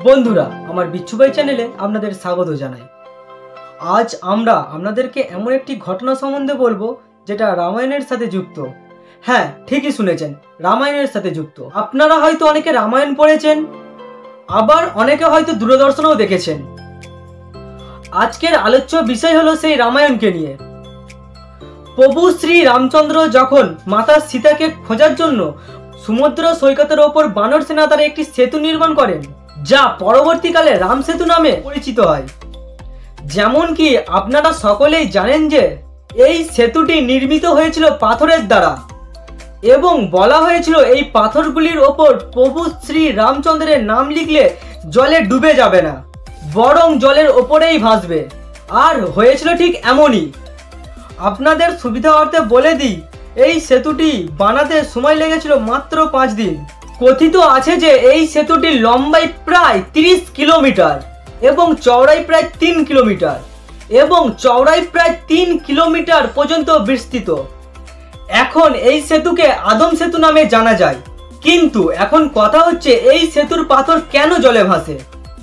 বন্ধুরা, আমার বিচ্ছু ভাই চ্যানেলে আপনাদের স্বাগত জানাই। আজ আমরা আপনাদেরকে এমন একটি ঘটনা সম্বন্ধে বলবো যেটা রামায়ণের সাথে যুক্ত। হ্যাঁ, ঠিকই শুনেছেন, রামায়ণের সাথে যুক্ত। আপনারা হয়তো অনেকে রামায়ণ পড়েছেন, আবার অনেকে হয়তো দূরদর্শনেও দেখেছেন। আজকের আলোচ্য বিষয় হলো সেই রামায়ণকে নিয়ে। প্রভু শ্রী রামচন্দ্র যখন মাতা সীতাকে খোঁজার জন্য সমুদ্র সৈকতের ওপর বানর সেনা দ্বারা একটি সেতু নির্মাণ করেন, যা পরবর্তীকালে রাম সেতু নামে পরিচিত হয়। যেমন কি আপনারা সকলেই জানেন যে এই সেতুটি নির্মিত হয়েছিল পাথরের দ্বারা এবং বলা হয়েছিল এই পাথরগুলির ওপর প্রভু শ্রী রামচন্দ্রের নাম লিখলে জলে ডুবে যাবে না, বরং জলের ওপরেই ভাসবে। আর হয়েছিল ঠিক এমনই। আপনাদের সুবিধার্থে বলে দিই, এই সেতুটি বানাতে সময় লেগেছিল মাত্র 5 দিন। কথিত আছে যে এই সেতুটির লম্বাই প্রায় 30 কিলোমিটার এবং চওড়াই প্রায় 3 কিলোমিটার এবং চওড়াই প্রায় 3 কিলোমিটার পর্যন্ত বিস্তৃত। এখন এই সেতুকে আদম সেতু নামে জানা যায়। কিন্তু এখন কথা হচ্ছে, এই সেতুর পাথর কেন জলে ভাসে?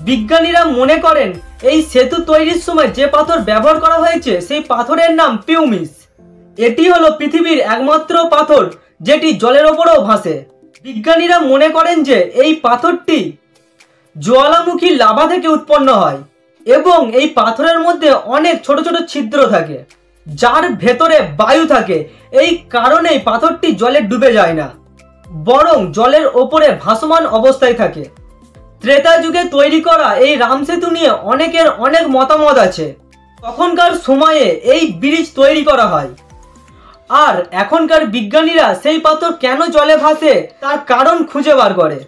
বিজ্ঞানীরা মনে করেন এই সেতু তৈরির সময় যে পাথর ব্যবহার করা হয়েছে সেই পাথরের নাম পিউমিস। এটি হলো পৃথিবীর একমাত্র পাথর যেটি জলের ওপরেও ভাসে। বিজ্ঞানীরা মনে করেন যে এই পাথরটি জ্বালামুখী লাভা থেকে উৎপন্ন হয় এবং এই পাথরের মধ্যে অনেক ছোট ছোট ছিদ্র থাকে, যার ভেতরে বায়ু থাকে। এই কারণেই পাথরটি জলে ডুবে যায় না, বরং জলের ওপরে ভাসমান অবস্থায় থাকে। ত্রেতা যুগে তৈরি করা এই রাম সেতু নিয়ে অনেকের অনেক মতামত আছে। তখনকার সময়ে এই ব্রিজ তৈরি করা হয়, আর এখনকার বিজ্ঞানীরা সেই পাথর কেন জলে ভাসে তার কারণ খুঁজে বার করে।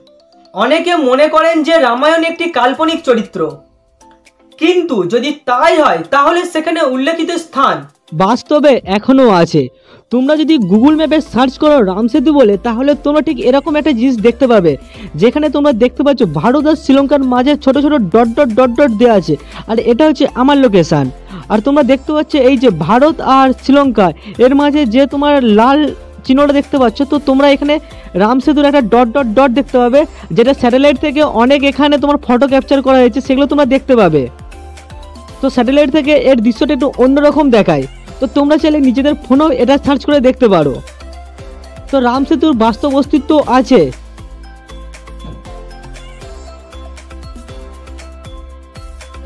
অনেকে মনে করেন যে রামায়ণ একটি কাল্পনিক চরিত্র, কিন্তু যদি তাই হয় তাহলে সেখানে উল্লেখিত স্থান বাস্তবে এখনো আছে। তোমরা যদি গুগল ম্যাপে সার্চ করো রাম সেতু বলে, তাহলে তোমরা ঠিক এরকম একটা জিনিস দেখতে পাবে, যেখানে তোমরা দেখতে পাচ্ছ ভারত আর শ্রীলঙ্কার মাঝে ছোট ছোট ডট ডট ডট ডট দেওয়া আছে, আর এটা হচ্ছে আমার লোকেশান। আর তোমরা দেখতে পাচ্ছ এই যে ভারত আর শ্রীলঙ্কা এর মাঝে যে তোমার লাল চিহ্নটা দেখতে পাচ্ছ, তো তোমরা এখানে রাম সেতুর একটা ডট ডট ডট দেখতে পাবে, যেটা স্যাটেলাইট থেকে অনেক এখানে তোমার ফটো ক্যাপচার করা হয়েছে, সেগুলো তোমরা দেখতে পাবে। তো স্যাটেলাইট থেকে এর দৃশ্যটা একটু অন্যরকম দেখায়, তো তোমরা চাইলে নিজেদের ফোনেও এটা সার্চ করে দেখতে পারো। তো রাম সেতুর বাস্তব অস্তিত্ব আছে।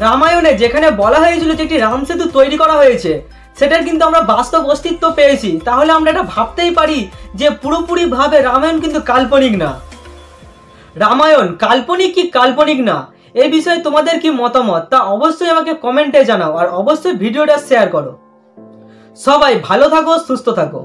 রামায়ণে যেখানে বলা হয়েছিল যে একটি রাম সেতু তৈরি করা হয়েছে, সেটার কিন্তু আমরা বাস্তব অস্তিত্ব পেয়েছি। তাহলে আমরা এটা ভাবতেই পারি যে পুরোপুরি ভাবে রামায়ণ কিন্তু কাল্পনিক না। রামায়ণ কাল্পনিক কি কাল্পনিক না, এই বিষয়ে তোমাদের কি মতামত তা অবশ্যই আমাকে কমেন্টে জানাও, আর অবশ্যই ভিডিওটা শেয়ার করো। সবাই ভালো থাকো, সুস্থ থাকো।